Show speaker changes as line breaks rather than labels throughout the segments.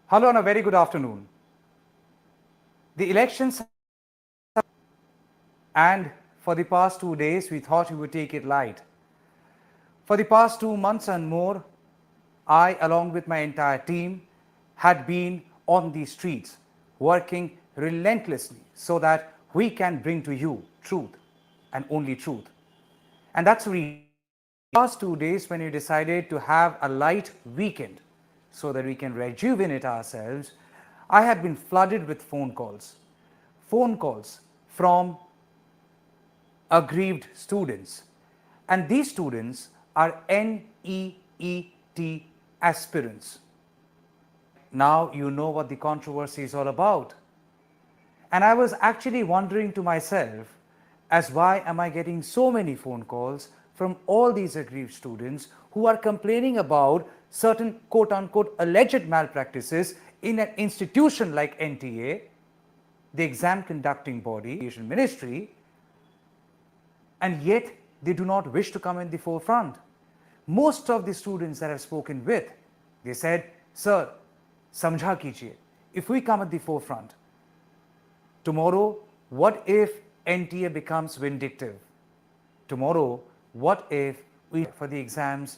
Hello and a very good afternoon. The elections, and for the past 2 days we thought we would take it light. For the past 2 months and more, I along with my entire team had been on the streets working relentlessly so that we can bring to you truth and only truth. And that's the reason last 2 days when we decided to have a light weekend so that we can rejuvenate ourselves, I had been flooded with phone calls from aggrieved students, and these students are NEET aspirants. Now you know what the controversy is all about. And I was actually wondering to myself, as why am I getting so many phone calls from all these aggrieved students who are complaining about certain quote unquote alleged malpractices in an institution like NTA, the exam conducting body, education ministry, and yet they do not wish to come in the forefront. Most of the students that I've spoken with, they said, sir, samjha kijiye, if we come at the forefront, tomorrow, what if NTA becomes vindictive? Tomorrow, what if we for the exams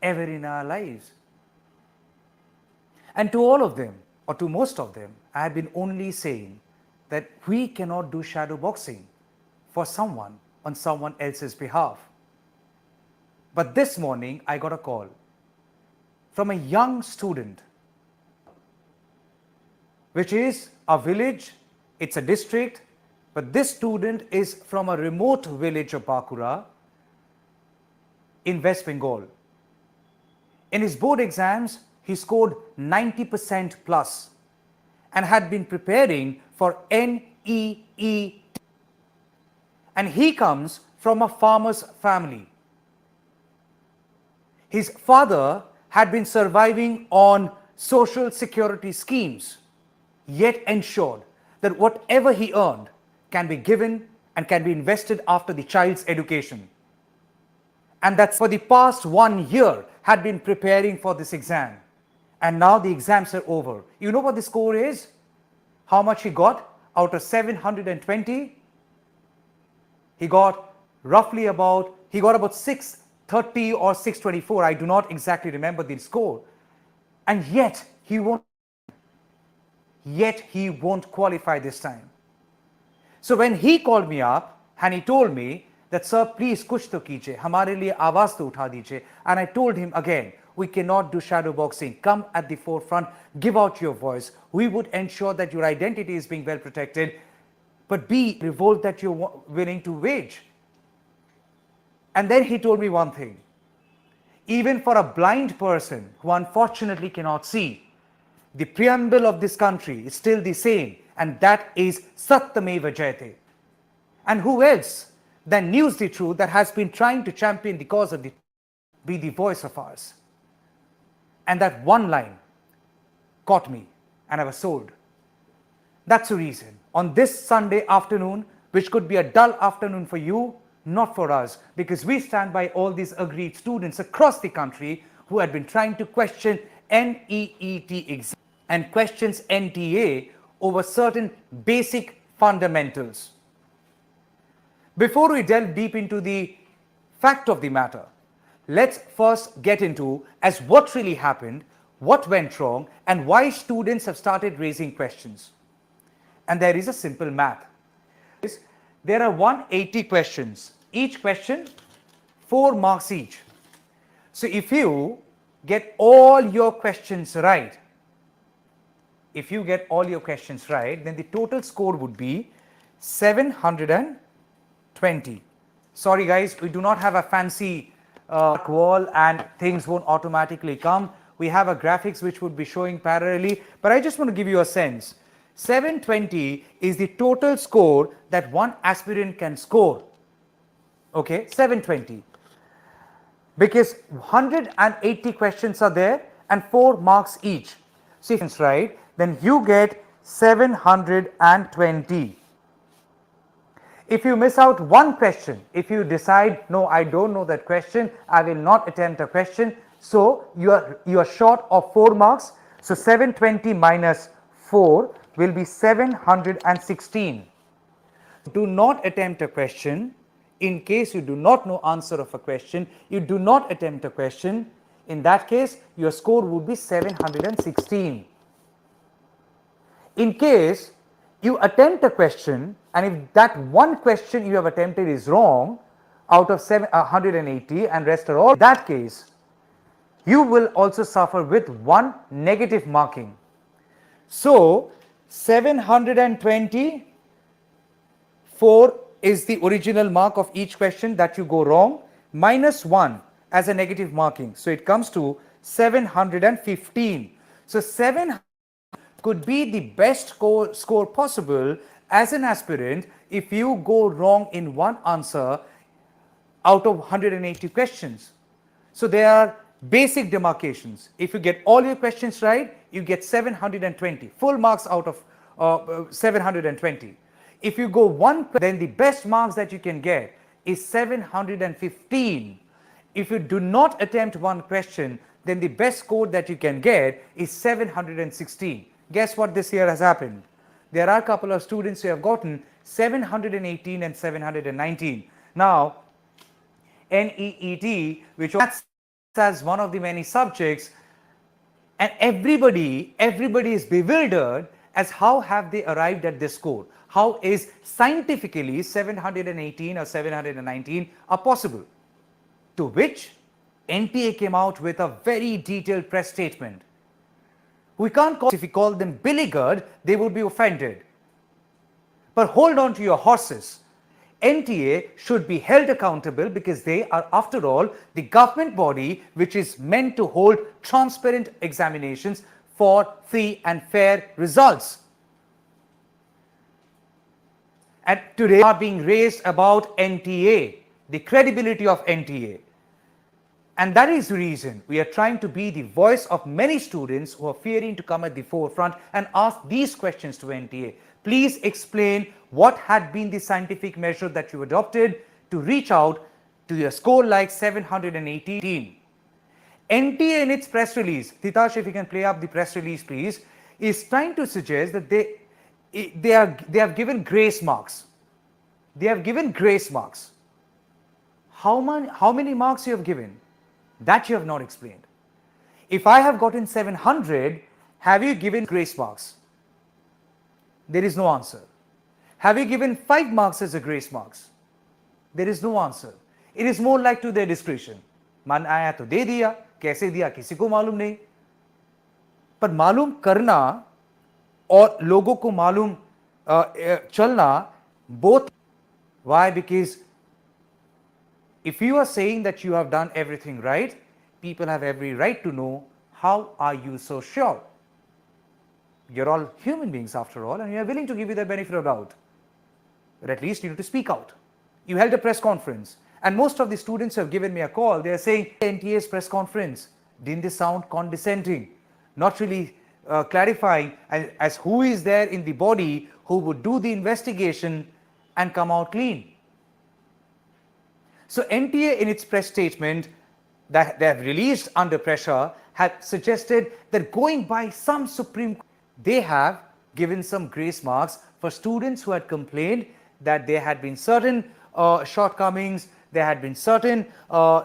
ever in our lives? And to all of them, or to most of them, I have been only saying that we cannot do shadow boxing for someone on someone else's behalf. But this morning, I got a call from a young student, which is a village, it's a district, but this student is from a remote village of Bakura in West Bengal. In his board exams, he scored 90% plus and had been preparing for NEET. And he comes from a farmer's family. His father had been surviving on social security schemes, yet ensured that whatever he earned can be given and can be invested after the child's education. And that's for the past 1 year had been preparing for this exam. And now the exams are over. You know what the score is? How much he got out of 720? He got roughly about 630 or 624. I do not exactly remember the score. And yet he won't qualify this time. So when he called me up and he told me that, sir, please kuch to kijiye, hamare liye awaaz to utha dijiye. And I told him again, we cannot do shadow boxing. Come at the forefront, give out your voice. We would ensure that your identity is being well protected, but be revolt that you're willing to wage. And then he told me one thing. Even for a blind person who unfortunately cannot see, the preamble of this country is still the same, and that is Satyameva Jayate. And who else than News the Truth that has been trying to champion the cause of the be the voice of ours? And that one line caught me and I was sold. That's the reason on this Sunday afternoon, which could be a dull afternoon for you, not for us, because we stand by all these aggrieved students across the country who had been trying to question NEET exam and questions NTA over certain basic fundamentals. Before we delve deep into the fact of the matter, let's first get into as what really happened, what went wrong, and why students have started raising questions. And there is a simple math. There are 180 questions. Each question, 4 marks each. So if you get all your questions right, then the total score would be 720. Sorry guys, we do not have a fancy wall and things won't automatically come. We have a graphics which would be showing parallelly, but I just want to give you a sense. 720 is the total score that one aspirant can score. Okay, 720. Because 180 questions are there and 4 marks each. So if it's right, then you get 720. If you miss out one question, if you decide, no, I don't know that question, I will not attempt a question, so you are short of 4 marks. So 720 minus 4 will be 716. Do not attempt a question. In case you do not know answer of a question, you do not attempt a question. In that case, your score would be 716. In case you attempt a question, and if that one question you have attempted is wrong out of 180 and rest are all, in that case, you will also suffer with one negative marking. So 720, 4 is the original mark of each question that you go wrong, minus 1 as a negative marking. So it comes to 715. So 7 could be the best score possible as an aspirant if you go wrong in one answer out of 180 questions. So there are basic demarcations. If you get all your questions right, you get 720, full marks out of 720. If you go one, then the best marks that you can get is 715. If you do not attempt one question, then the best score that you can get is 716. Guess what this year has happened? There are a couple of students who have gotten 718 and 719. Now, NEET, which was as one of the many subjects, and everybody is bewildered as how have they arrived at this score? How is scientifically 718 or 719 are possible? To which NTA came out with a very detailed press statement. We can't call, if we call them beleaguered, they would be offended. But hold on to your horses. NTA should be held accountable because they are, after all, the government body which is meant to hold transparent examinations for free and fair results. And today are being raised about NTA, the credibility of NTA. And that is the reason we are trying to be the voice of many students who are fearing to come at the forefront and ask these questions to NTA. Please explain what had been the scientific measure that you adopted to reach out to a score like 718. NTA in its press release, Titash, if you can play up the press release please, is trying to suggest that they have given grace marks. They have given grace marks. How many marks you have given? That you have not explained. If I have gotten 700, have you given grace marks? There is no answer. Have you given 5 marks as a grace marks? There is no answer. It is more like to their discretion. मन आया तो दे दिया, कैसे दिया किसी को मालूम नहीं. पर मालूम करना और लोगों को मालूम चलना both. Why? Because if you are saying that you have done everything right, people have every right to know how are you so sure. You're all human beings after all, and you are willing to give you the benefit of doubt. But at least you need to speak out. You held a press conference, and most of the students who have given me a call, they are saying NTA's press conference, didn't they sound condescending, not really clarifying as who is there in the body who would do the investigation and come out clean. So NTA in its press statement that they have released under pressure have suggested that going by some Supreme, they have given some grace marks for students who had complained that there had been certain shortcomings, there had been certain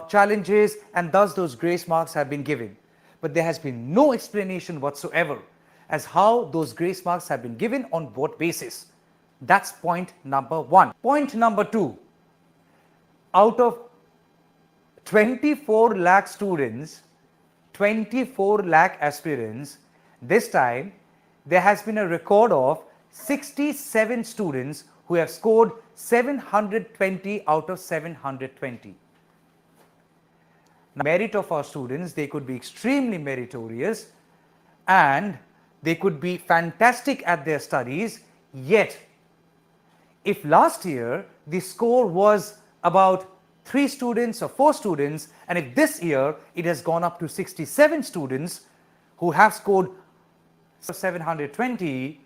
challenges, and thus those grace marks have been given. But there has been no explanation whatsoever as how those grace marks have been given, on what basis. That's point number 1. Point number 2. Out of 24 lakh students, 24 lakh aspirants, this time there has been a record of 67 students who have scored 720 out of 720. Now, merit of our students, they could be extremely meritorious and they could be fantastic at their studies, yet if last year the score was about 3 students or 4 students, and if this year it has gone up to 67 students who have scored 720,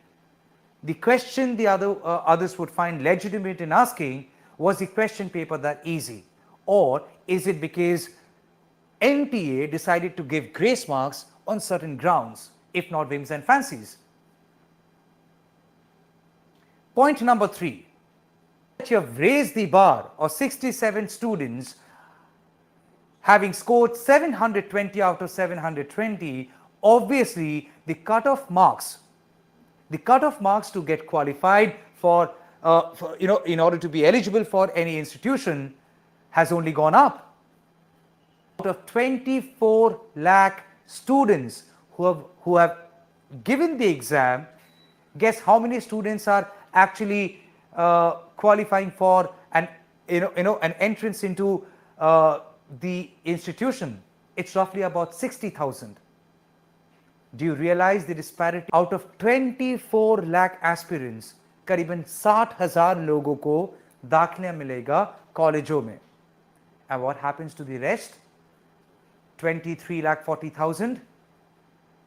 the question the others would find legitimate in asking, was the question paper that easy? Or is it because NTA decided to give grace marks on certain grounds? if not whims and fancies. Point number 3, that you have raised the bar of 67 students having scored 720 out of 720, obviously the cutoff marks to get qualified for in order to be eligible for any institution has only gone up. Out of 24 lakh students who have given the exam, guess how many students are actually qualifying for an entrance into the institution? It's roughly about 60,000. Do you realize the disparity? Out of 24 lakh aspirants, करीबन 60,000 लोगों को दाखिला मिलेगा कॉलेजों में. And what happens to the rest? 23 lakh 40,000.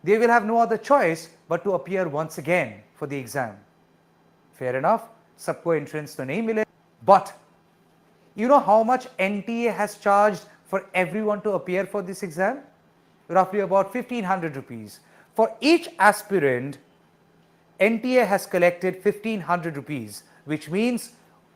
They will have no other choice but to appear once again for the exam. Fair enough, सबको entrance तो नहीं मिले. But you know how much NTA has charged for everyone to appear for this exam? Roughly about 1,500 rupees. For each aspirant, NTA has collected 1,500 rupees, which means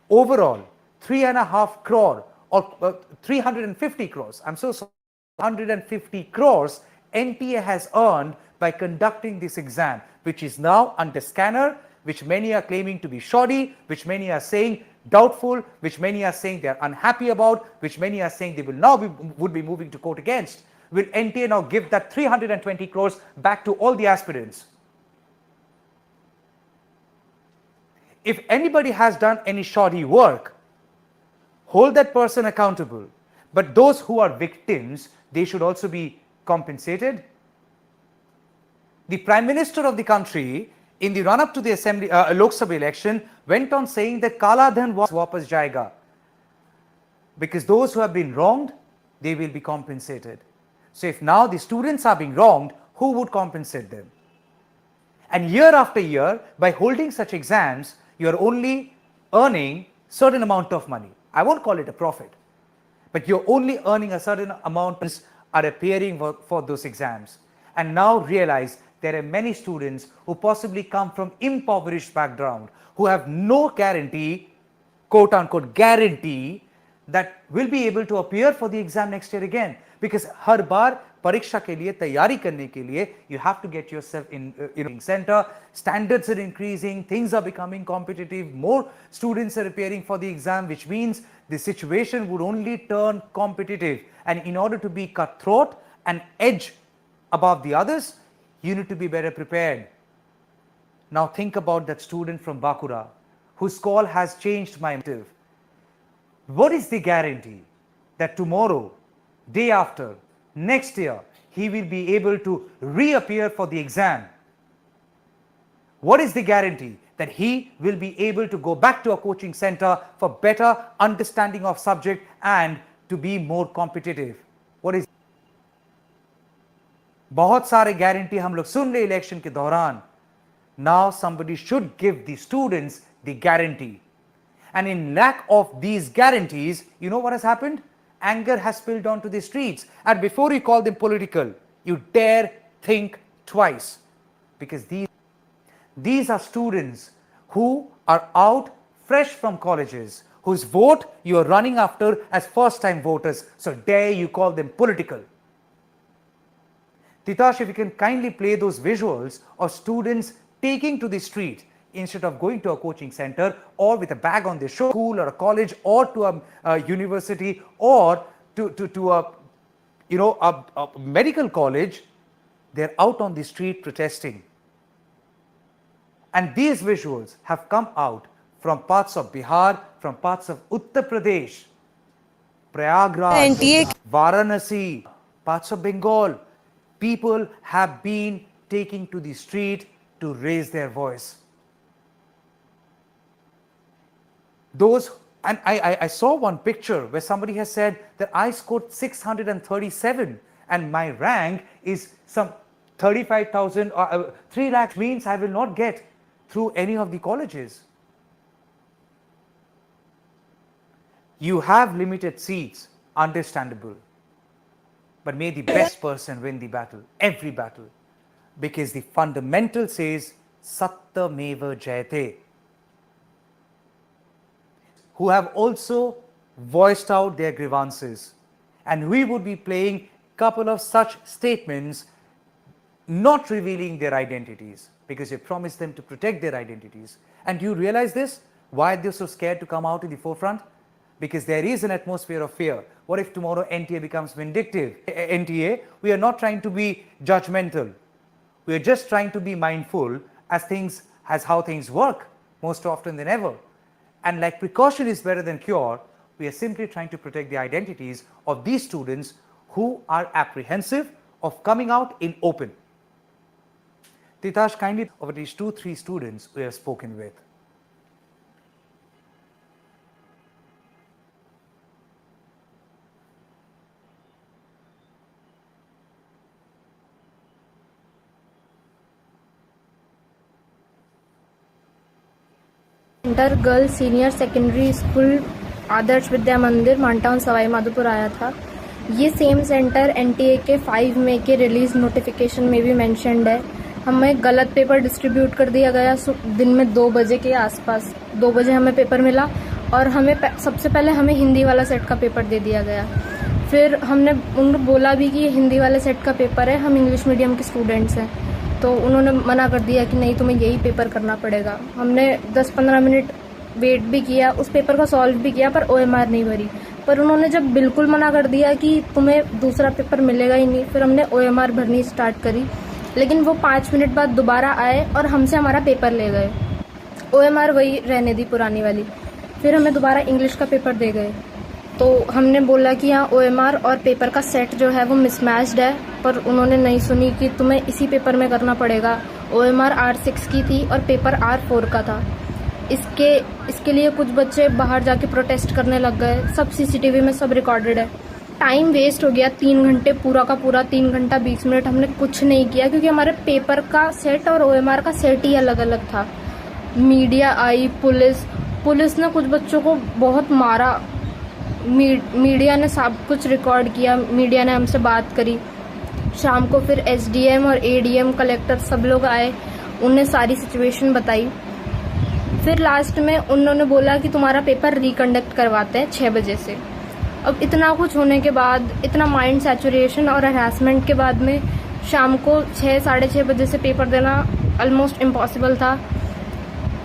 overall 3.5 crore or 350 crores. I'm so sorry, 150 crores NTA has earned by conducting this exam, which is now under scanner, which many are claiming to be shoddy, which many are saying doubtful, which many are saying they are unhappy about, which many are saying they will now would be moving to court against. Will NTA now give that 320 crores back to all the aspirants? If anybody has done any shoddy work, hold that person accountable. But those who are victims, they should also be compensated. The Prime Minister of the country, in the run-up to the Assembly Lok Sabha election, went on saying that Kala Dhan wapas jayega. Because those who have been wronged, they will be compensated. So if now the students are being wronged, who would compensate them? And year after year, by holding such exams, you are only earning certain amount of money. I won't call it a profit, but you're only earning a certain amount are appearing for those exams. And now realize there are many students who possibly come from impoverished background, who have no guarantee, quote unquote guarantee, that will be able to appear for the exam next year again. Because हर बार परीक्षा के लिए तैयारी करने के लिए you have to get yourself in center. Standards are increasing, things are becoming competitive, more students are appearing for the exam, which means the situation would only turn competitive. And in order to be cutthroat and edge above the others, you need to be better prepared. Now think about that student from Bakura whose call has changed my motive. What is the guarantee that tomorrow, day after, next year, he will be able to reappear for the exam? What is the guarantee that he will be able to go back to a coaching center for better understanding of subject and to be more competitive? What is? बहुत सारे guarantee हम लोग सुन रहे election के दौरान. Now somebody should give the students the guarantee. And in lack of these guarantees, you know what has happened? Anger has spilled onto the streets. And before you call them political, you dare think twice. Because these are students who are out fresh from colleges, whose vote you are running after as first-time voters. So dare you call them political. Titash, if you can kindly play those visuals of students taking to the street instead of going to a coaching center or with a bag on their shoulder, school or a college or to a university or to a medical college, they're out on the street protesting. And these visuals have come out from parts of Bihar, from parts of Uttar Pradesh, Prayagraj, Varanasi, parts of Bengal. People have been taking to the street to raise their voice. Those, and I saw one picture where somebody has said that I scored 637 and my rank is some 35,000 or 3 lakh, means I will not get through any of the colleges. You have limited seats, understandable. But may the best person win the battle, every battle. because the fundamental says Satyameva Jayate, who have also voiced out their grievances. And we would be playing couple of such statements, not revealing their identities, because you promised them to protect their identities. And do you realize this? Why they're so scared to come out in the forefront? Because there is an atmosphere of fear. What if tomorrow NTA becomes vindictive? NTA, we are not trying to be judgmental. We are just trying to be mindful as how things work most often than ever. And like precaution is better than cure, we are simply trying to protect the identities of these students who are apprehensive of coming out in open. Titash, kindly over these 2-3 students we have spoken with.
Inter girls senior secondary school Adarsh Vidya Mandir Mantown Sawai Madhopur आया था। ये same centre NTA के 5 मई के release notification में भी mentioned है। हमें गलत पेपर डिस्ट्रीब्यूट कर दिया गया दिन में 2 बजे के आसपास। 2 बजे हमें पेपर मिला और हमें सबसे पहले हमें हिंदी वाला सेट का पेपर दे दिया गया। फिर हमने उनको बोला भी कि ये हिंदी वाले सेट का पेपर है, हम इंग्लिश मीडियम के स्टूडेंट्स हैं, तो उन्होंने मना कर दिया कि नहीं, तुम्हें यही पेपर करना पड़ेगा। हमने 10-15 मिनट वेट भी किया, उस पेपर को सॉल्व भी किया, पर ओएमआर नहीं भरी। पर उन्होंने जब बिल्कुल मना कर दिया कि तुम्हें दूसरा पेपर मिलेगा ही नहीं, फिर हमने ओएमआर भरनी स्टार्ट करी। लेकिन वो 5 मिनट बाद दोबारा आए और हमसे हमारा पेपर ले गए। ओएमआर वही रहने दी पुरानी वाली। फिर हमें दोबारा इंग्लिश का पेपर दे गए। तो हमने बोला कि यहाँ ओएमआर और पेपर का सेट जो है वो मिसमैच्ड है, पर उन्होंने नहीं सुनी कि तुम्हें इसी पेपर में करना पड़ेगा। ओएमआर R6 की थी और पेपर R4 का था। इसके लिए कुछ बच्चे बाहर जाके प्रोटेस्ट करने लग गए। सब सीसीटीवी में सब रिकॉर्डेड है। टाइम वेस्ट हो गया 3 घंटे, पूरा का पूरा 3 घंटा 20 मिनट हमने कुछ नहीं किया, क्योंकि हमारे पेपर का सेट और ओएमआर का सेट ही अलग अलग था। मीडिया आई, पुलिस ने कुछ बच्चों को बहुत मारा। मीडिया ने सब कुछ रिकॉर्ड किया, मीडिया ने हमसे बात करी। शाम को फिर एसडीएम और एडीएम कलेक्टर सब लोग आए, उन्हें सारी सिचुएशन बताई। फिर लास्ट में उन्होंने बोला कि तुम्हारा पेपर रिकंडक्ट करवाते हैं 6 बजे से। अब इतना कुछ होने के बाद, इतना माइंड सैचुरेशन और हरासमेंट के बाद में शाम को 6-6:30 बजे से पेपर देना ऑलमोस्ट इम्पॉसिबल था।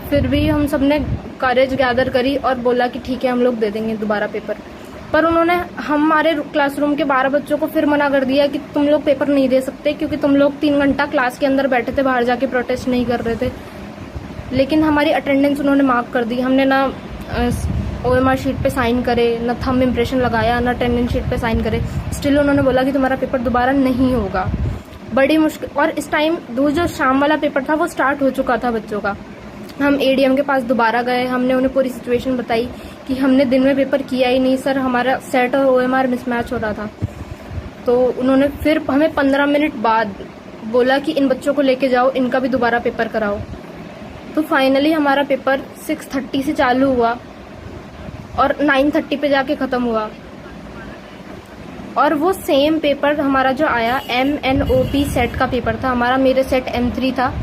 फिर भी हम सब ने करेज गैदर करी और बोला कि ठीक है, हम लोग दे देंगे दोबारा पेपर। पर उन्होंने हमारे क्लासरूम के 12 बच्चों को फिर मना कर दिया कि तुम लोग पेपर नहीं दे सकते, क्योंकि तुम लोग 3 घंटा क्लास के अंदर बैठे थे, बाहर जाके प्रोटेस्ट नहीं कर रहे थे। लेकिन हमारी अटेंडेंस उन्होंने मार्क कर दी। हमने ना ओएमआर शीट पे साइन करे, ना थंब इम्प्रेशन लगाया, ना अटेंडेंस शीट पे साइन करे। स्टिल उन्होंने बोला कि तुम्हारा पेपर दोबारा नहीं होगा। बड़ी मुश्किल। और इस टाइम जो शाम वाला पेपर था वो स्टार्ट हो चुका था बच्चों का। हम एडीएम के पास दोबारा गए, हमने उन्हें पूरी सिचुएशन बताई कि हमने दिन में पेपर किया ही नहीं सर, हमारा सेट और ओएमआर मिसमैच हो रहा था। तो उन्होंने फिर हमें 15 मिनट बाद बोला कि इन बच्चों को लेके जाओ, इनका भी दोबारा पेपर कराओ। तो फाइनली हमारा पेपर 6:30 से चालू हुआ और 9:30 पे जाके ख़त्म हुआ। और वो सेम पेपर हमारा जो आया MNOP सेट का पेपर था हमारा, मेरे सेट M3 था।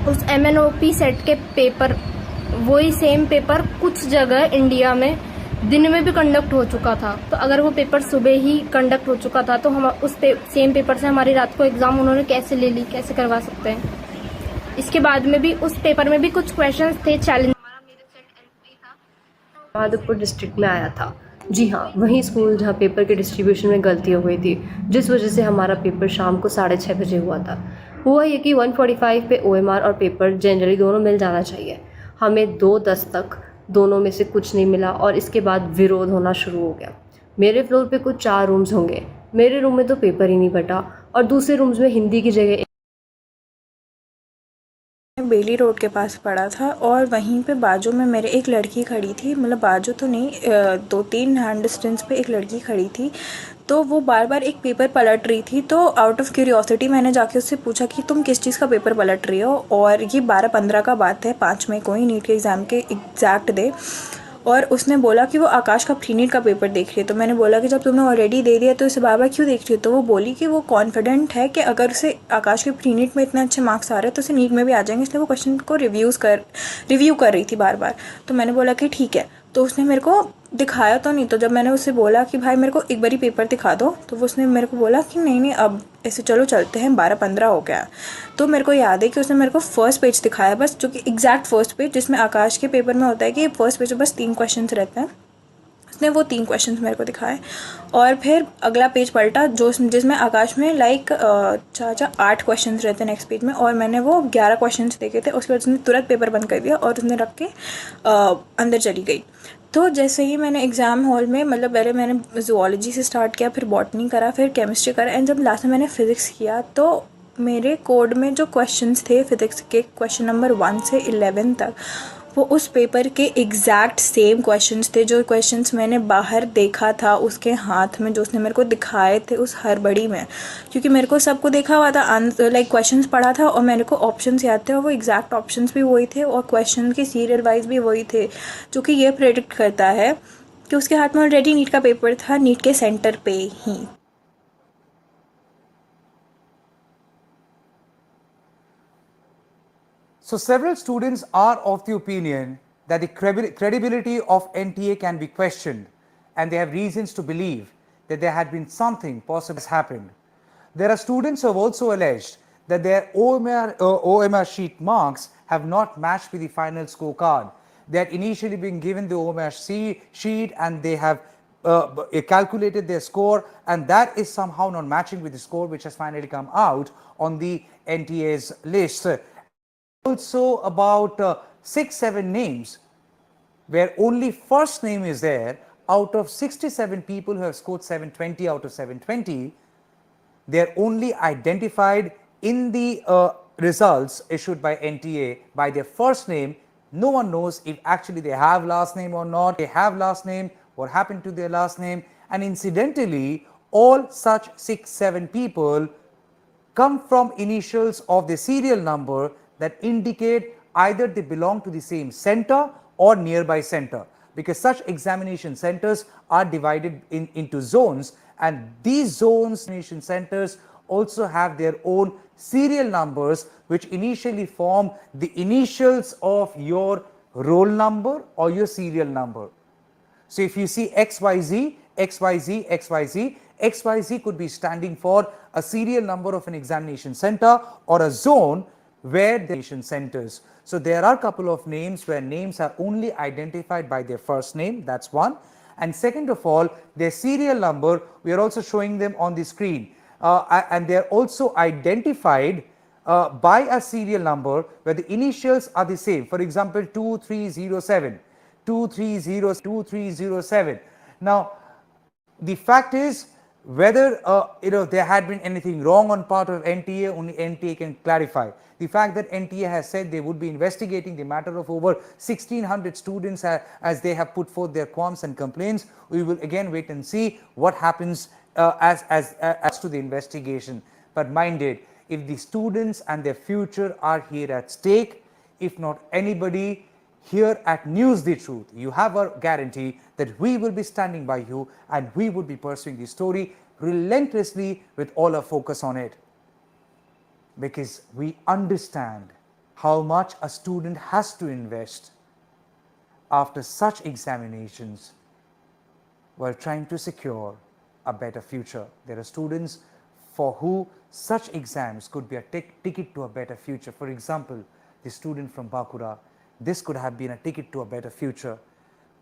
उस MNOP सेट के पेपर, वही सेम पेपर कुछ जगह इंडिया में दिन में भी कंडक्ट हो चुका था। तो अगर वो पेपर सुबह ही कंडक्ट हो चुका था तो हम उस सेम पेपर से हमारी रात को एग्जाम उन्होंने कैसे ले ली, कैसे करवा सकते हैं। इसके बाद में भी उस पेपर में भी कुछ क्वेश्चंस थे चैलेंज। हमारा मेरे सेट M3 था,
माधोपुर डिस्ट्रिक्ट में आया था। जी हाँ, वही स्कूल जहाँ पेपर के डिस्ट्रीब्यूशन में गलती हो गई थी, जिस वजह से हमारा पेपर शाम को 6:30 बजे हुआ था। हुआ ये कि 1:45 पे ओएमआर और पेपर जनरली दोनों मिल जाना चाहिए। हमें 2:10 तक दोनों में से कुछ नहीं मिला और इसके बाद विरोध होना शुरू हो गया। मेरे फ्लोर पे कुछ 4 रूम्स होंगे, मेरे रूम में तो पेपर ही नहीं बटा और दूसरे रूम्स में हिंदी की जगह
बेली रोड के पास पड़ा था और वहीं पे बाजू में मेरे एक लड़की खड़ी थी, मतलब बाजू तो नहीं, 2-3 हैंड डिस्टेंस पे एक लड़की खड़ी थी। तो वो बार बार एक पेपर पलट रही थी। तो आउट ऑफ क्यूरियोसिटी मैंने जाके उससे पूछा कि तुम किस चीज़ का पेपर पलट रही हो। और ये 12-15 का बात है, 5 मई को ही नीट के एग्ज़ाम के एग्जैक्ट डे। और उसने बोला कि वो आकाश का प्री नीट का पेपर देख रही है। तो मैंने बोला कि जब तुमने ऑलरेडी दे दिया तो इसे बार बार क्यों देख रही हो? तो वो बोली कि वो कॉन्फिडेंट है कि अगर उसे आकाश के प्री नीट में इतने अच्छे मार्क्स आ रहे हैं तो उसे नीट में भी आ जाएंगे, इसलिए वो क्वेश्चन को रिव्यू कर रही थी बार बार। तो मैंने बोला कि ठीक है। तो उसने मेरे को दिखाया तो नहीं। तो जब मैंने उससे बोला कि भाई मेरे को एक बारी पेपर दिखा दो, तो वो उसने मेरे को बोला कि नहीं नहीं अब ऐसे चलो चलते हैं, 12-15 हो गया। तो मेरे को याद है कि उसने मेरे को फर्स्ट पेज दिखाया बस, जो कि एग्जैक्ट फर्स्ट पेज जिसमें आकाश के पेपर में होता है कि फर्स्ट पेज में बस 3 क्वेश्चंस रहते हैं। उसने वो 3 क्वेश्चंस मेरे को दिखाए और फिर अगला पेज पलटा जो जिसमें आकाश में लाइक 8 क्वेश्चंस रहते हैं नेक्स्ट पेज में, और मैंने वो 11 क्वेश्चंस देखे थे। उसके बाद उसने तुरंत पेपर बंद कर दिया और उसने रख के अंदर चली गई। तो जैसे ही मैंने एग्ज़ाम हॉल में, मतलब पहले मैंने ज़ूलॉजी से स्टार्ट किया, फिर बॉटनी करा, फिर केमिस्ट्री करा, एंड जब लास्ट में मैंने फ़िज़िक्स किया तो मेरे कोड में जो क्वेश्चंस थे फ़िज़िक्स के, क्वेश्चन नंबर 1 से 11 तक, वो उस पेपर के एग्जैक्ट सेम क्वेश्चंस थे जो क्वेश्चंस मैंने बाहर देखा था उसके हाथ में, जो उसने मेरे को दिखाए थे उस हड़बड़ी में। क्योंकि मेरे को सबको देखा हुआ था, लाइक क्वेश्चंस पढ़ा था और मेरे को ऑप्शंस याद थे और वो एग्जैक्ट ऑप्शंस भी वही थे और क्वेश्चन के सीरियल वाइज भी वही थे, जो कि ये प्रेडिक्ट करता है कि उसके हाथ में ऑलरेडी नीट का पेपर था, नीट के सेंटर पे ही।
So several students are of the opinion that the credibility of NTA can be questioned, and they have reasons to believe that there had been something possible has happened. There are students who have also alleged that their OMR sheet marks have not matched with the final scorecard. They had initially been given the OMR sheet and they have calculated their score, and that is somehow not matching with the score which has finally come out on the NTA's list. Also about 6-7 names where only first name is there out of 67 people who have scored 720 out of 720. They are only identified in the results issued by NTA by their first name. No one knows if actually they have last name or not. They have last name, what happened to their last name, and incidentally all such 6-7 people come from initials of the serial number that indicate either they belong to the same center or nearby center, because such examination centers are divided into zones, and these zones examination centers also have their own serial numbers which initially form the initials of your roll number or your serial number. So if you see XYZ, XYZ, XYZ, XYZ could be standing for a serial number of an examination center or a zone where the examination centers. So there are a couple of names where names are only identified by their first name, that's one. And second of all, their serial number, we are also showing them on the screen. And they are also identified by a serial number where the initials are the same. For example, 2307, 2307. Now, the fact is, whether there had been anything wrong on part of NTA, only NTA can clarify. The fact that NTA has said they would be investigating the matter of over 1600 students as they have put forth their qualms and complaints, we will again wait and see what happens as to the investigation. But mind it, if the students and their future are here at stake, if not anybody, here at News the Truth, you have a guarantee that we will be standing by you and we will be pursuing the story relentlessly with all our focus on it. Because we understand how much a student has to invest after such examinations while trying to secure a better future. There are students for who such exams could be a ticket to a better future. For example, the student from Bakura, this could have been a ticket to a better future,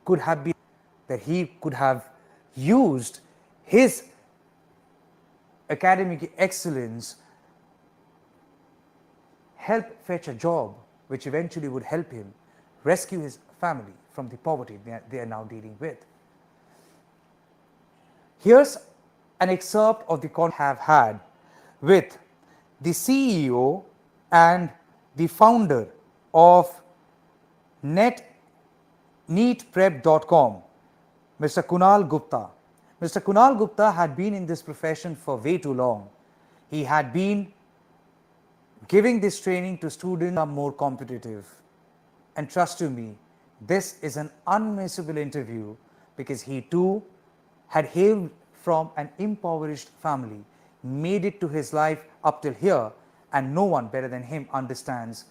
could have been that he could have used his academic excellence, help fetch a job which eventually would help him rescue his family from the poverty they are now dealing with. Here's an excerpt of the conversation I have had with the CEO and the founder of neetprep.com, Mr. Kunal Gupta. Mr. Kunal Gupta had been in this profession for way too long. He had been giving this training to students who are more competitive. And trust to me, This is an unmissable interview because he too had hailed from an impoverished family, made it to his life up till here, and no one better than him understands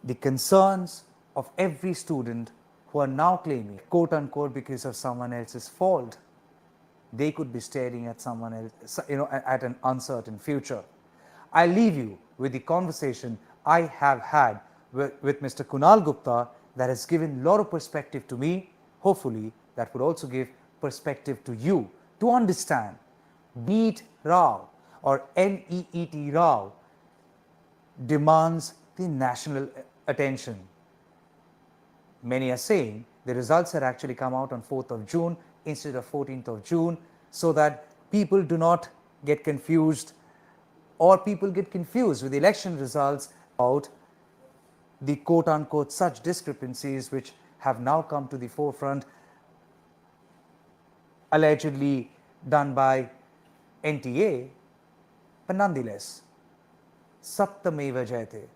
the concerns of every student who are now claiming, quote unquote, because of someone else's fault, they could be staring at someone else, at an uncertain future. I leave you with the conversation I have had with Mr. Kunal Gupta that has given a lot of perspective to me. Hopefully, that would also give perspective to you to understand NEET Rao or NEET Rao demands the national attention. Many are saying the results had actually come out on 4th of June instead of 14th of June so that people do not get confused or people get confused with the election results about the quote unquote such discrepancies which have now come to the forefront, allegedly done by NTA, but nonetheless, Saptameva Jayate.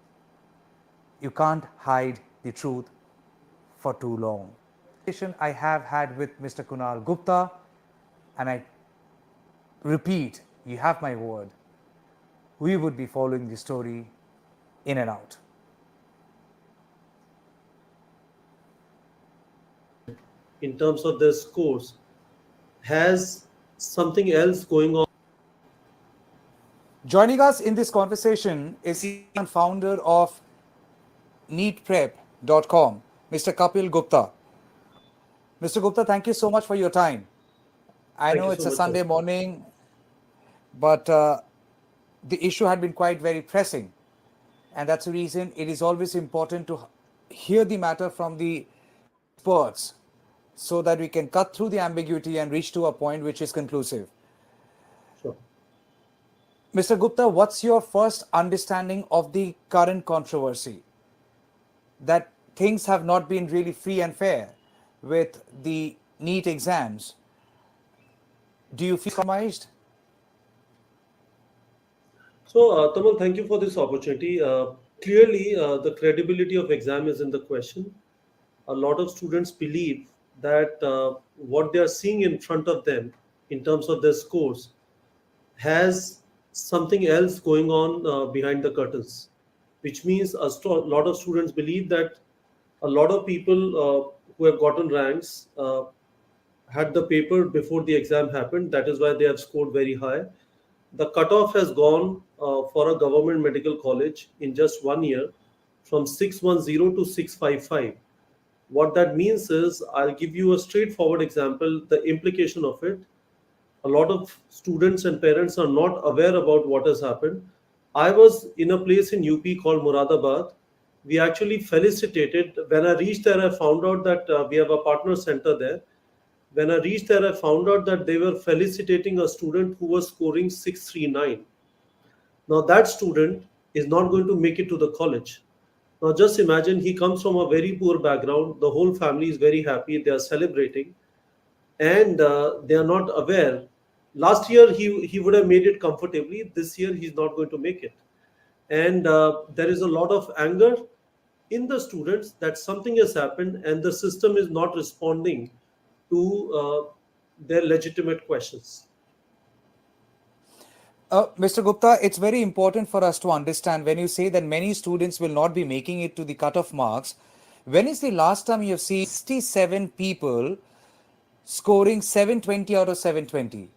You can't hide the truth for too long. I have had with Mr. Kunal Gupta, and I repeat, you have my word, we would be following the story in and out.
In terms of their scores, has something else going on?
Joining us in this conversation is the founder of neetprep.com, Mr. Kapil Gupta. Mr. Gupta, thank you so much for your time. I know it's a Sunday morning, but the issue had been quite very pressing. And that's the reason it is always important to hear the matter from the experts so that we can cut through the ambiguity and reach to a point which is conclusive.
Sure.
Mr. Gupta, what's your first understanding of the current controversy? That things have not been really free and fair with the NEET exams. Do you feel compromised?
So, Tamal, thank you for this opportunity. Clearly, the credibility of exam is in the question. A lot of students believe that what they are seeing in front of them in terms of their scores has something else going on behind the curtains, which means lot of students believe that a lot of people who have gotten ranks had the paper before the exam happened. That is why they have scored very high. The cutoff has gone for a government medical college in just 1 year from 610 to 655. What that means is, I'll give you a straightforward example, the implication of it. A lot of students and parents are not aware about what has happened. I was in a place in UP called Muradabad. We actually felicitated. When I reached there, I found out that we have a partner center there. When I reached there, I found out that they were felicitating a student who was scoring 639. Now, that student is not going to make it to the college. Now, just imagine he comes from a very poor background. The whole family is very happy. They are celebrating. And they are not aware. Last year, he would have made it comfortably. This year, he's not going to make it. And there is a lot of anger in the students that something has happened and the system is not responding to their legitimate questions.
Mr. Gupta, it's very important for us to understand when you say that many students will not be making it to the cutoff marks. When is the last time you have seen 67 people scoring 720 out of 720?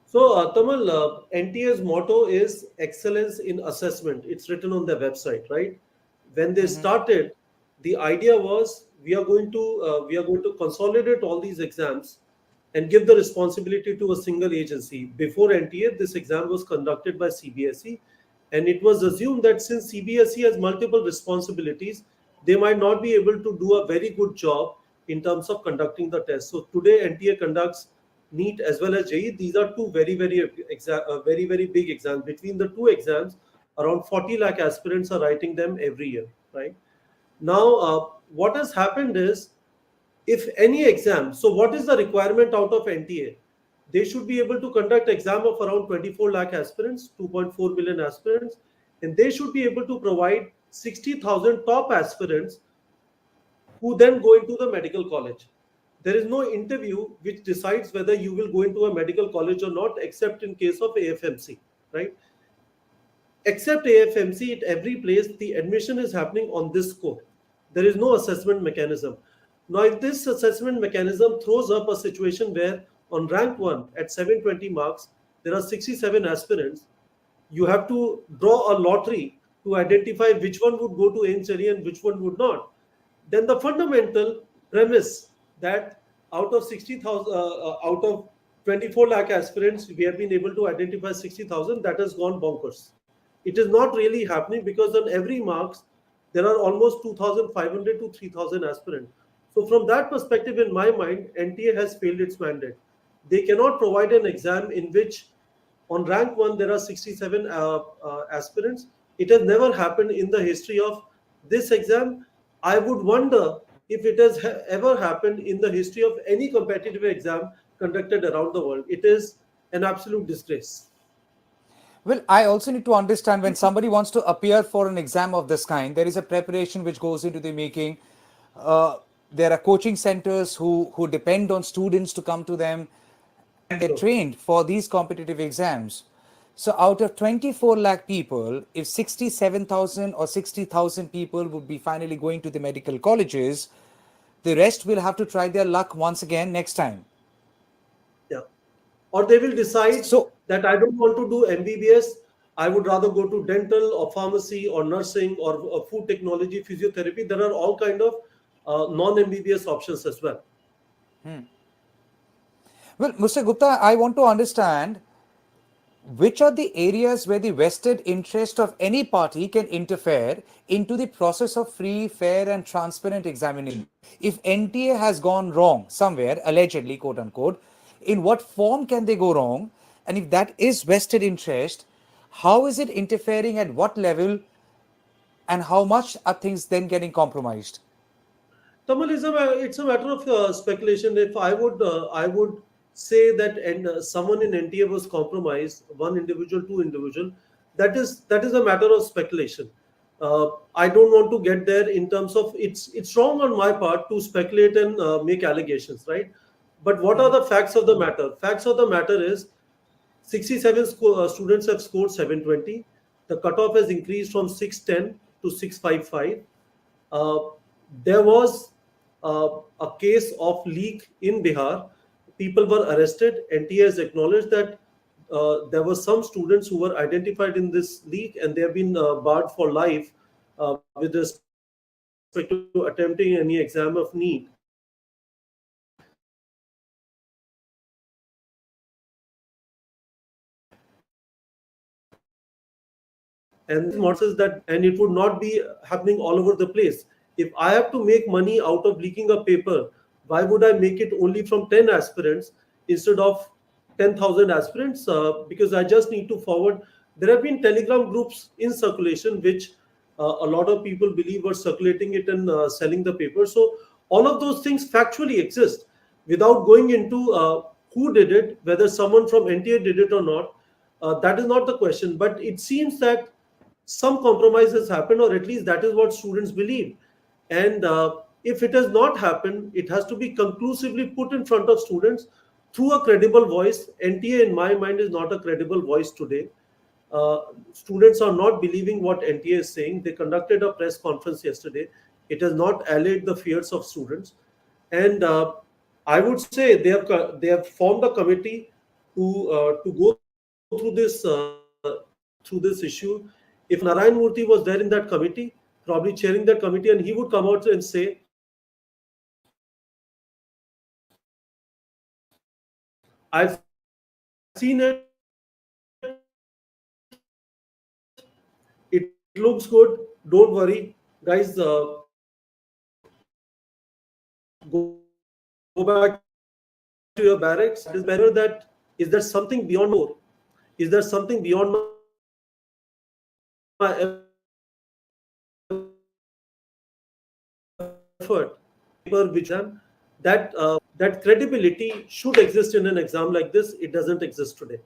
So, Tamal, NTA's motto is excellence in assessment. It's written on their website, right? When they started, the idea was we are going to consolidate all these exams and give the responsibility to a single agency. Before NTA, this exam was conducted by CBSE, and it was assumed that since CBSE has multiple responsibilities, they might not be able to do a very good job in terms of conducting the test. So today, NTA conducts NEET as well as JEE. These are two very very big exams. Between the two exams, around 40 lakh aspirants are writing them every year, right? Now, what has happened is, if any exam, so what is the requirement out of NTA? They should be able to conduct exam of around 24 lakh aspirants, 2.4 million aspirants, and they should be able to provide 60,000 top aspirants who then go into the medical college. There is no interview which decides whether you will go into a medical college or not, except in case of AFMC, right? Except AFMC, at every place, the admission is happening on this score. There is no assessment mechanism. Now, if this assessment mechanism throws up a situation where on rank 1 at 720 marks, there are 67 aspirants, you have to draw a lottery to identify which one would go to NCHERI and which one would not. Then the fundamental premise that out of 60,000, out of 24 lakh aspirants, we have been able to identify 60,000, that has gone bonkers. It is not really happening, because on every marks, there are almost 2,500 to 3,000 aspirants. So from that perspective, in my mind, NTA has failed its mandate. They cannot provide an exam in which on rank 1 there are 67 aspirants. It has never happened in the history of this exam. I would wonder if it has ever happened in the history of any competitive exam conducted around the world. It is an absolute disgrace.
Well, I also need to understand, when somebody wants to appear for an exam of this kind, there is a preparation which goes into the making. There are coaching centers who depend on students to come to them, and they're trained for these competitive exams. So out of 24 lakh people, if 67,000 or 60,000 people would be finally going to the medical colleges, the rest will have to try their luck once again next time.
Yeah. Or they will decide that I don't want to do MBBS. I would rather go to dental or pharmacy or nursing or food technology, physiotherapy. There are all kind of non-MBBS options as well.
Well, Mr. Gupta, I want to understand, which are the areas where the vested interest of any party can interfere into the process of free, fair and transparent examination? If NTA has gone wrong somewhere, allegedly, quote unquote, in what form can they go wrong? And if that is vested interest, how is it interfering, at what level, and how much are things then getting compromised?
Tamal, it's a matter of speculation. If I would say that someone in NTA was compromised, one individual, two individual, that is a matter of speculation. I don't want to get there in terms of it's wrong on my part to speculate and make allegations, right? But what are the facts of the matter? Facts of the matter is 67 students have scored 720. The cutoff has increased from 610 to 655. There was a case of leak in Bihar. People were arrested. NTA has acknowledged that there were some students who were identified in this leak, and they have been barred for life with respect to attempting any exam of NEET. And it would not be happening all over the place. If I have to make money out of leaking a paper, why would I make it only from 10 aspirants instead of 10,000 aspirants? Because I just need to forward. There have been Telegram groups in circulation which a lot of people believe were circulating it and selling the paper. So all of those things factually exist. Without going into who did it, whether someone from NTA did it or not, that is not the question. But it seems that some compromise has happened, or at least that is what students believe. And if it has not happened, it has to be conclusively put in front of students through a credible voice. NTA, in my mind, is not a credible voice today. Students are not believing what NTA is saying. They conducted a press conference yesterday. It has not allayed the fears of students. And I would say they have formed a committee to go through this issue. If Narayan Murthy was there in that committee, probably chairing that committee, and he would come out and say, I've seen it. It looks good. Don't worry, guys. Go back to your barracks. It is better that, is there something beyond more? Is there something beyond my effort? That credibility should exist in an exam like this. It doesn't exist today.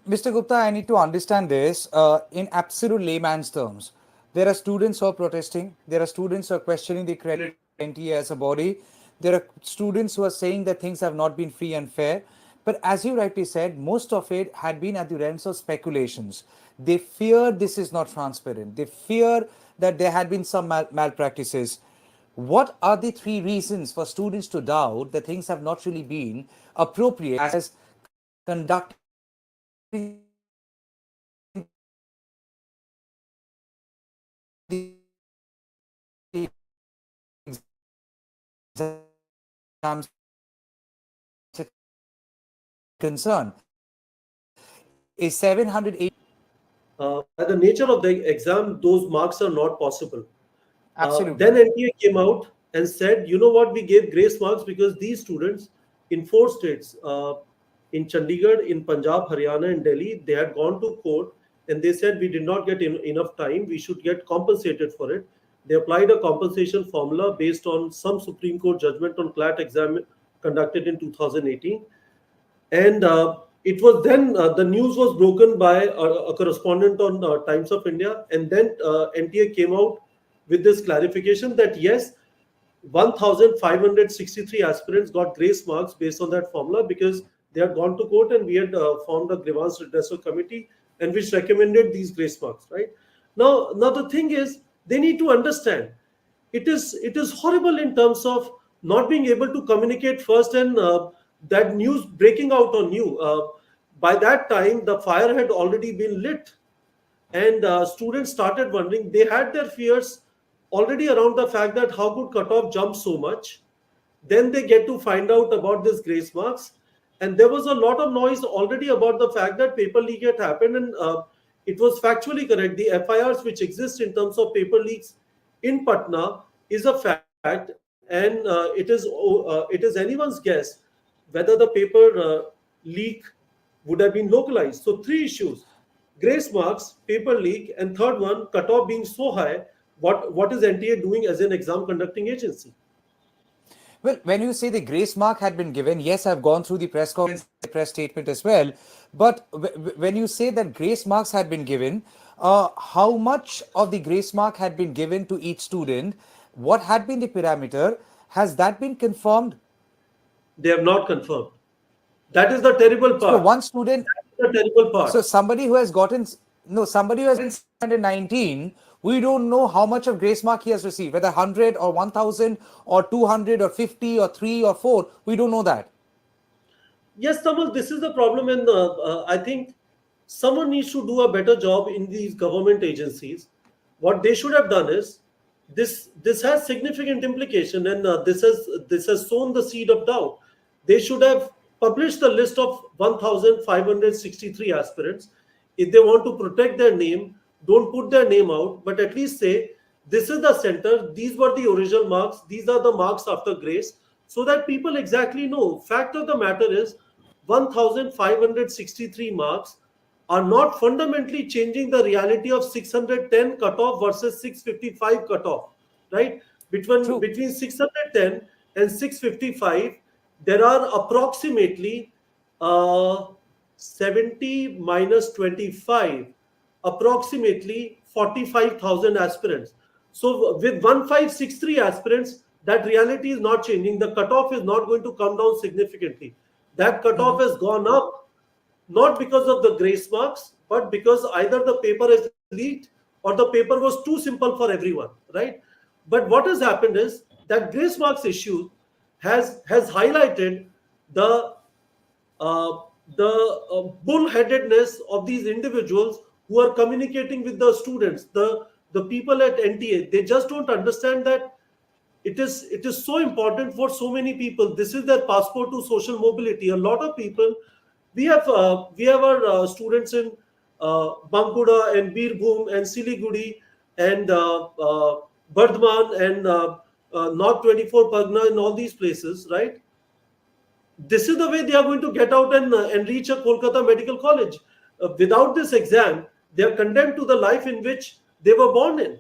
Mr. Gupta, I need to understand this in absolute layman's terms. There are students who are protesting. There are students who are questioning the credibility of NTA as a body. There are students who are saying that things have not been free and fair. But as you rightly said, most of it had been at the realms of speculations. They fear this is not transparent. They fear that there had been some malpractices. What are the three reasons for students to doubt that things have not really been appropriate as conducting the exams concerned? Is 780?
By the nature of the exam, those marks are not possible.
Absolutely.
Then NTA came out and said, you know what, we gave grace marks because these students in 4 states, in Chandigarh, in Punjab, Haryana, and Delhi, they had gone to court and they said we did not get enough time, we should get compensated for it. They applied a compensation formula based on some Supreme Court judgment on CLAT exam conducted in 2018. And it was then the news was broken by a correspondent on Times of India, and then NTA came out with this clarification that yes, 1,563 aspirants got grace marks based on that formula because they had gone to court and we had formed a grievance redressal committee and which recommended these grace marks. Right now the thing is they need to understand it is horrible in terms of not being able to communicate first and that news breaking out on you. By that time, the fire had already been lit, and students started wondering. They had their fears already around the fact that how could cutoff jump so much. Then they get to find out about this grace marks, and there was a lot of noise already about the fact that paper leak had happened, and it was factually correct. The FIRs which exist in terms of paper leaks in Patna is a fact, and it is anyone's guess whether the paper leak would have been localized. So three issues: grace marks, paper leak, and third one, cutoff being so high. What is NTA doing as an exam conducting agency?
Well, when you say the grace mark had been given, yes, I've gone through the press conference, the press statement as well. But when you say that grace marks had been given, how much of the grace mark had been given to each student? What had been the parameter? Has that been confirmed?
They have not confirmed. That is the terrible
So
part.
one student,
That's the terrible part.
so somebody who has gotten, no, somebody who has been 719, we don't know how much of grace mark he has received, whether 100 or 1000 or 200 or 50 or 3 or 4. We don't know that.
Yes, Tamal, this is the problem, and I think someone needs to do a better job in these government agencies. What they should have done is this has significant implication, and this has sown the seed of doubt. They should have published the list of 1,563 aspirants. If they want to protect their name, don't put their name out, but at least say this is the center, these were the original marks, these are the marks after grace, so that people exactly know. Fact of the matter is 1,563 marks are not fundamentally changing the reality of 610 cutoff versus 655 cutoff, right? between
True.
between 610 and 655 there are approximately 70 minus 25, approximately 45,000 aspirants. So with 1563 aspirants, that reality is not changing. The cutoff is not going to come down significantly. That cutoff has gone up not because of the grace marks, but because either the paper is leaked or the paper was too simple for everyone, right? But what has happened is that grace marks issue has highlighted the bullheadedness of these individuals who are communicating with the students, the people at NTA. They just don't understand that it is so important for so many people. This is their passport to social mobility. A lot of people, we have our students in Bankura and Birbhum and Siliguri and Bardhaman and North 24 Pagna and all these places, right? This is the way they are going to get out and reach a Kolkata Medical College. Without this exam, they are condemned to the life in which they were born in,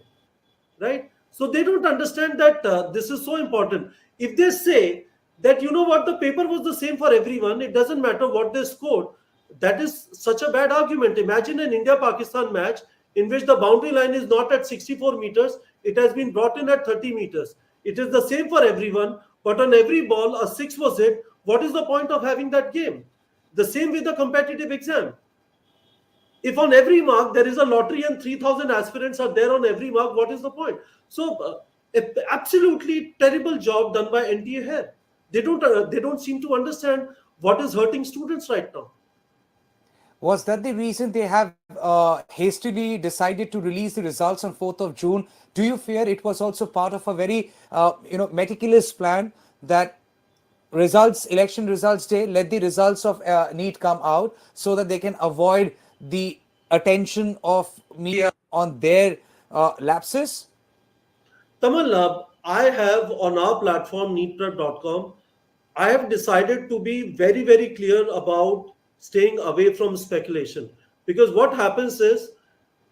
right? So they don't understand that this is so important. If they say that, you know what, the paper was the same for everyone, it doesn't matter what they scored, that is such a bad argument. Imagine an India-Pakistan match in which the boundary line is not at 64 meters, it has been brought in at 30 meters. It is the same for everyone, but on every ball, a 6 was hit. What is the point of having that game? The same with the competitive exam. If on every mark there is a lottery and 3,000 aspirants are there on every mark, what is the point? So, absolutely terrible job done by NTA here. They don't seem to understand what is hurting students right now.
Was that the reason they have hastily decided to release the results on 4th of June? Do you fear it was also part of a very meticulous plan that election results day, let the results of NEET come out so that they can avoid the attention of media on their lapses?
Tamal, I have on our platform neetprep.com, I have decided to be very, very clear about staying away from speculation. Because what happens is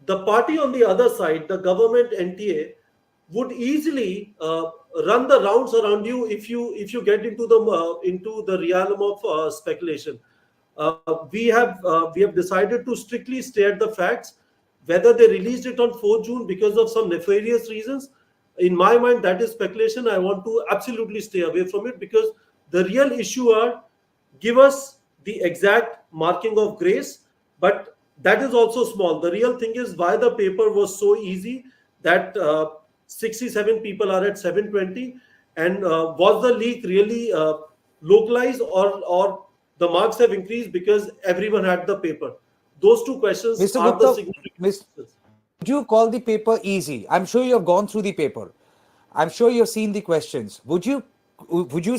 the party on the other side, the government NTA, would easily run the rounds around you if you get into the realm of speculation. We have decided to strictly stay at the facts. Whether they released it on 4th June because of some nefarious reasons, in my mind, that is speculation. I want to absolutely stay away from it, because the real issue are, give us the exact marking of grace, but that is also small. The real thing is why the paper was so easy that 67 people are at 720, and was the leak really localized, or the marks have increased because everyone had the paper? Those two questions
Mr.
are
Gupta,
the significant questions.
would you call the paper easy? I'm sure you have gone through the paper. I'm sure you've seen the questions. Would you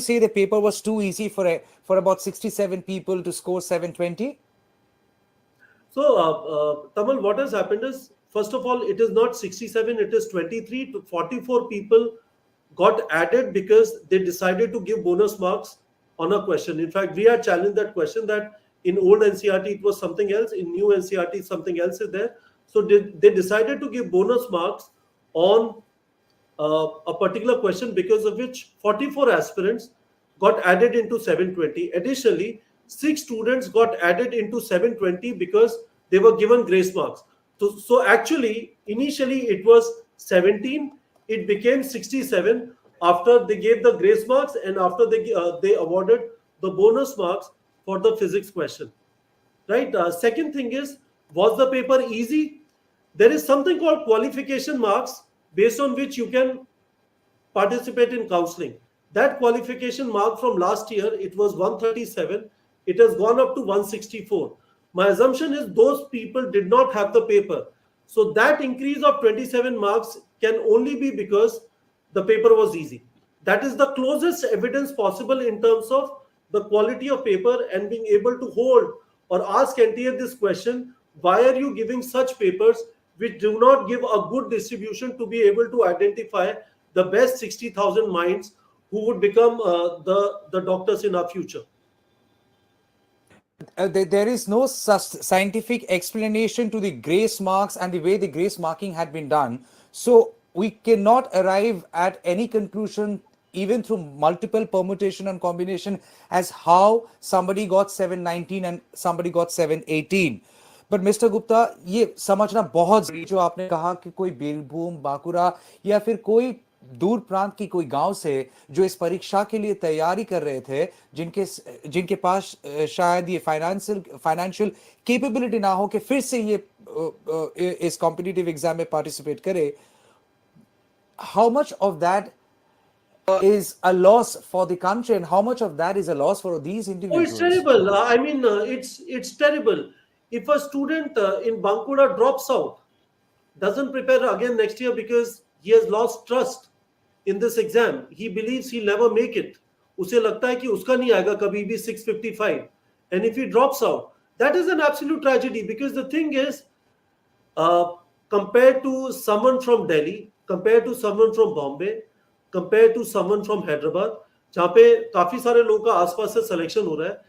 say the paper was too easy for about 67 people to score 720?
So, Tamal, what has happened is, first of all, it is not 67, it is 23 to 44 people got added because they decided to give bonus marks on a question. In fact, we had challenged that question, that in old NCRT it was something else, in new NCRT something else is there. So they decided to give bonus marks on a particular question, because of which 44 aspirants got added into 720. Additionally, 6 students got added into 720 because they were given grace marks. So actually, initially it was 17, it became 67 after they gave the grace marks and after they awarded the bonus marks for the physics question. Right? Second thing is, was the paper easy? There is something called qualification marks, based on which you can participate in counseling. That qualification mark from last year, it was 137. It has gone up to 164. My assumption is those people did not have the paper. So that increase of 27 marks can only be because the paper was easy. That is the closest evidence possible in terms of the quality of paper, and being able to hold or ask NTA this question: why are you giving such papers which do not give a good distribution to be able to identify the best 60,000 minds who would become the doctors in our future?
There is no scientific explanation to the grace marks and the way the grace marking had been done. So we cannot arrive at any conclusion, even through multiple permutation and combination, as how somebody got 719 and somebody got 718. But mister Gupta, ये समझना बहुत जरूरी, जो आपने कहा कि कोई बीरभूम, बांकुड़ा या फिर कोई दूर प्रांत की कोई गांव से जो इस परीक्षा के लिए तैयारी कर रहे थे, जिनके पास शायद ये फाइनेंशियल कैपेबिलिटी ना हो कि फिर से ये इस कॉम्पिटिटिव एग्जाम में पार्टिसिपेट करे, how much of that is a loss for the country and how much of that is a loss for these individuals?
Oh, it's terrible. I mean, it's terrible. If a student in Bankura drops out, doesn't prepare again next year because he has lost trust in this exam, he believes he'll never make it. उसे लगता है कि उसका नहीं आएगा कभी भी 655. And if he drops out, that is an absolute tragedy, because the thing is, compared to someone from Delhi, compared to someone from Bombay, compared to someone from Hyderabad, जहाँ पे काफी सारे लोगों का आसपास से selection हो रहा है,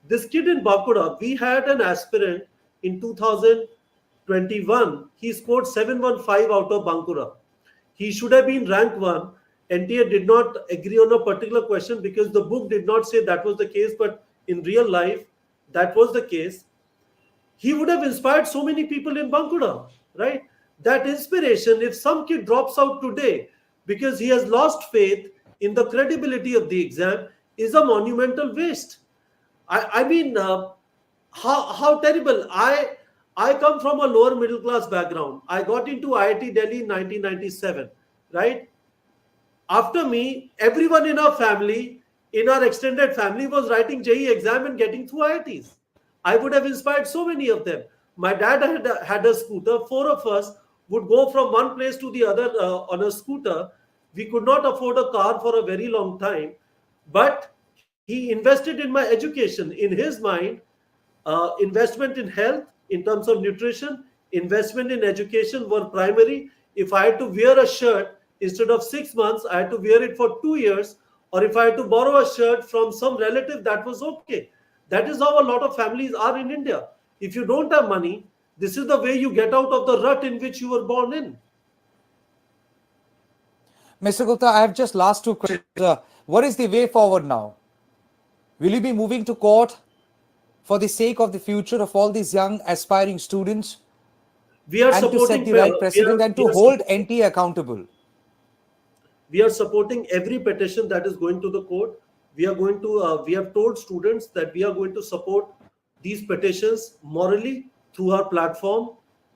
this kid in Bankura, we had an aspirant in 2021, he scored 715 out of Bankura. He should have been rank 1. NTA did not agree on a particular question because the book did not say that was the case, but in real life, that was the case. He would have inspired so many people in Bankura. right? That inspiration, if some kid drops out today because he has lost faith in the credibility of the exam, is a monumental waste. I mean, how terrible. I come from a lower middle class background. I got into IIT Delhi in 1997, right? After me, everyone in our family, in our extended family, was writing JEE exam and getting through IITs. I would have inspired so many of them. My dad had a scooter. Four of us would go from one place to the other on a scooter. We could not afford a car for a very long time, but he invested in my education. In his mind, investment in health, in terms of nutrition, investment in education were primary. If I had to wear a shirt, instead of 6 months, I had to wear it for 2 years, or if I had to borrow a shirt from some relative, that was okay. That is how a lot of families are in India. If you don't have money, this is the way you get out of the rut in which you were born in.
Mr. Gupta, I have just last two questions. What is the way forward now? Will you be moving to court for the sake of the future of all these young aspiring students,
We are
and to set
supporting
the right precedent and to hold NTA accountable?
We are supporting every petition that is going to the court. We are going to we have told students that we are going to support these petitions morally through our platform.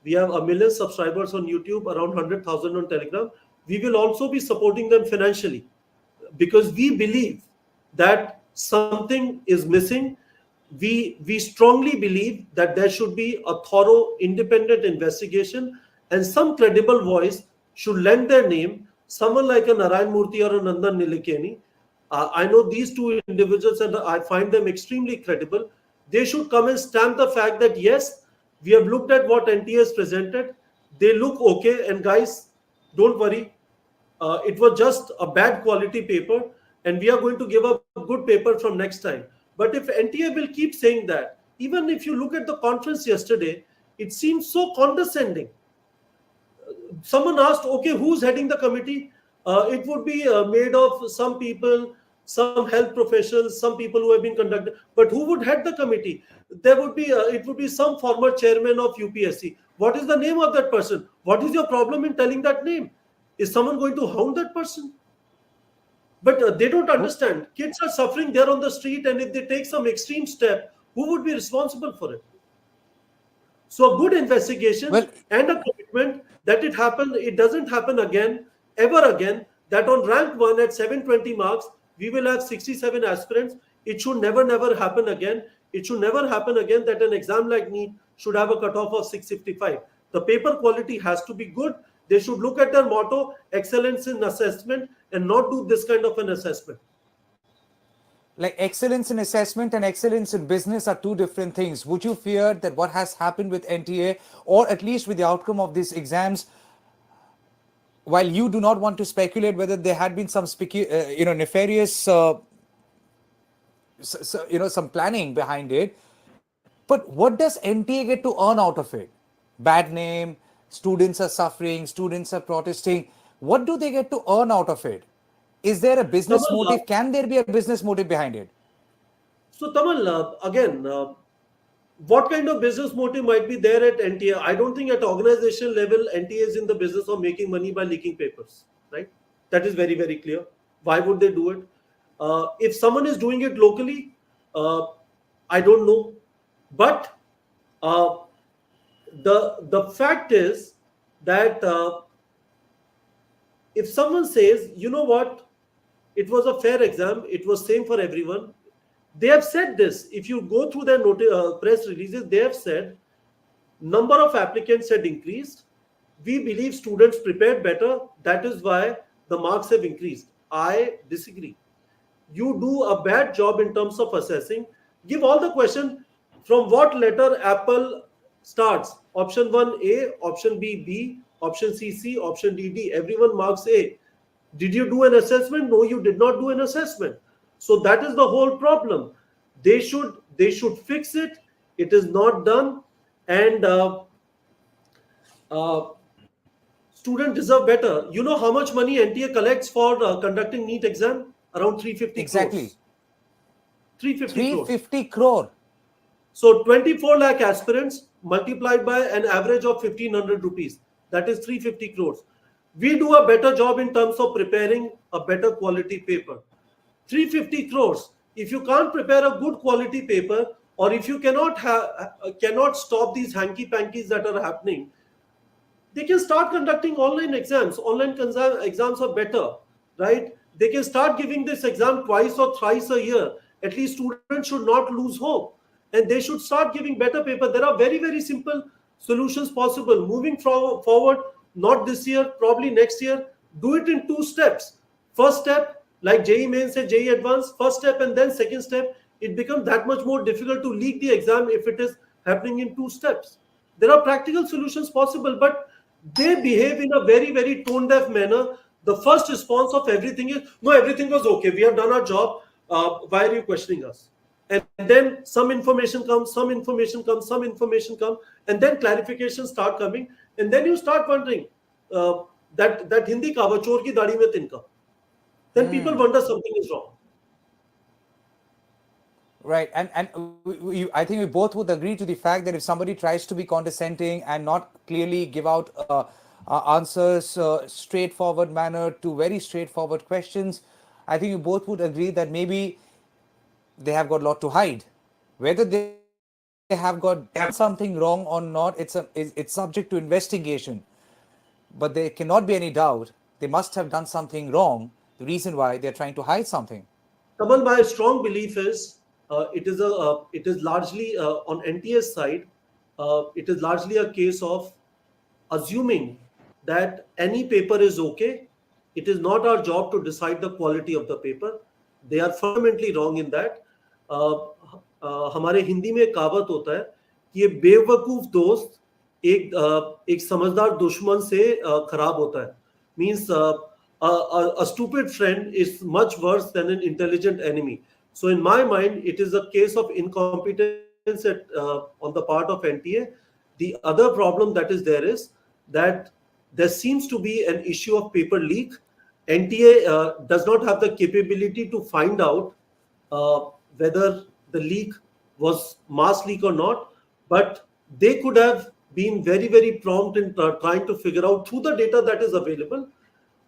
We have 1 million subscribers on YouTube, around 100,000 on Telegram. We will also be supporting them financially, because we believe that something is missing. We strongly believe that there should be a thorough independent investigation, and some credible voice should lend their name. Someone like a Narayan Murthy or a Nandan Nilekani, I know these two individuals and I find them extremely credible. They should come and stamp the fact that yes, we have looked at what NTA has presented. They look okay, and guys, don't worry. It was just a bad quality paper, and we are going to give a good paper from next time. But if NTA will keep saying that, even if you look at the conference yesterday, it seems so condescending. Someone asked, okay, who's heading the committee? It would be made of some people, some health professionals, some people who have been conducted. But who would head the committee? There would be it would be some former chairman of UPSC. What is the name of that person? What is your problem in telling that name? Is someone going to hound that person? But they don't understand. Kids are suffering there on the street, and if they take some extreme step, who would be responsible for it? So a good investigation and a commitment that it doesn't happen again, ever again, that on rank 1 at 720 marks, we will have 67 aspirants. It should never happen again. It should never happen again that an exam like NEET should have a cutoff of 655. The paper quality has to be good. They should look at their motto, excellence in assessment, and not do this kind of an assessment.
Like excellence in assessment and excellence in business are two different things. Would you fear that what has happened with NTA, or at least with the outcome of these exams, while you do not want to speculate whether there had been some nefarious some planning behind it, but what does NTA get to earn out of it? Bad name, students are suffering, students are protesting. What do they get to earn out of it? Is there a business motive? Can there be a business motive behind it?
So Tamal, again, what kind of business motive might be there at NTA? I don't think at organization level NTA is in the business of making money by leaking papers, right? That is very, very clear. Why would they do it? If someone is doing it locally, I don't know. But the fact is that if someone says, you know what, it was a fair exam, it was same for everyone. They have said this. If you go through their press releases, they have said number of applicants had increased. We believe students prepared better. That is why the marks have increased. I disagree. You do a bad job in terms of assessing. Give all the question from what letter apple starts. Option 1 A, option B B, option C C, option D D. Everyone marks A. Did you do an assessment? No, you did not do an assessment. So that is the whole problem. They should fix it. It is not done, and students deserve better. You know how much money NTA collects for conducting NEET exam? Around 350
exactly.
crores. 350
crore.
So 24 lakh aspirants multiplied by an average of 1500 rupees, that is 350 crores. We do a better job in terms of preparing a better quality paper. 350 crores. If you can't prepare a good quality paper, or if you cannot stop these hanky pankies that are happening, they can start conducting online exams. Exams are better, right? They can start giving this exam twice or thrice a year. At least students should not lose hope, and they should start giving better paper. There are very, very simple solutions possible. Moving forward, not this year, probably next year, do it in 2 steps. First step, like JEE Mains and JEE Advanced, first step, and then second step. It becomes that much more difficult to leak the exam if it is happening in 2 steps. There are practical solutions possible, but they behave in a very, very tone deaf manner. The first response of everything is, no, everything was okay, we have done our job, why are you questioning us? And then some information comes, and then clarifications start coming, and then you start wondering, that Hindi kahawat, chor ki dadi mein tinka. Then people wonder something is wrong.
Right, and I think we both would agree to the fact that if somebody tries to be condescending and not clearly give out answers, straightforward manner to very straightforward questions, I think you both would agree that maybe they have got a lot to hide. Whether they have something wrong or not, it's subject to investigation. But there cannot be any doubt they must have done something wrong. The reason why they're trying to hide something.
Tamal, my strong belief is it is largely on NTS side. It is largely a case of assuming that any paper is okay. It is not our job to decide the quality of the paper. They are fundamentally wrong in that. हमारे हिंदी में कहावत होता है कि ये बेवकूफ दोस्त एक समझदार दुश्मन से खराब होता है. Means a stupid friend is much worse than an intelligent enemy. So in my mind, it is a case of incompetence on the part of NTA. The other problem that is there is that there seems to be an issue of paper leak. NTA does not have the capability to find out whether the leak was mass leak or not, but they could have been very, very prompt in trying to figure out through the data that is available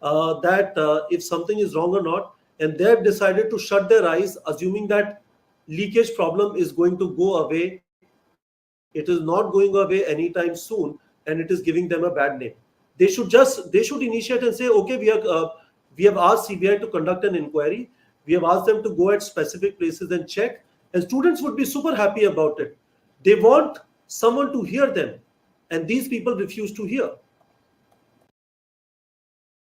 that if something is wrong or not, and they have decided to shut their eyes, assuming that leakage problem is going to go away. It is not going away anytime soon, and it is giving them a bad name. They should initiate and say, okay, we have asked CBI to conduct an inquiry. We have asked them to go at specific places and check, and students would be super happy about it. They want someone to hear them, and these people refuse to hear.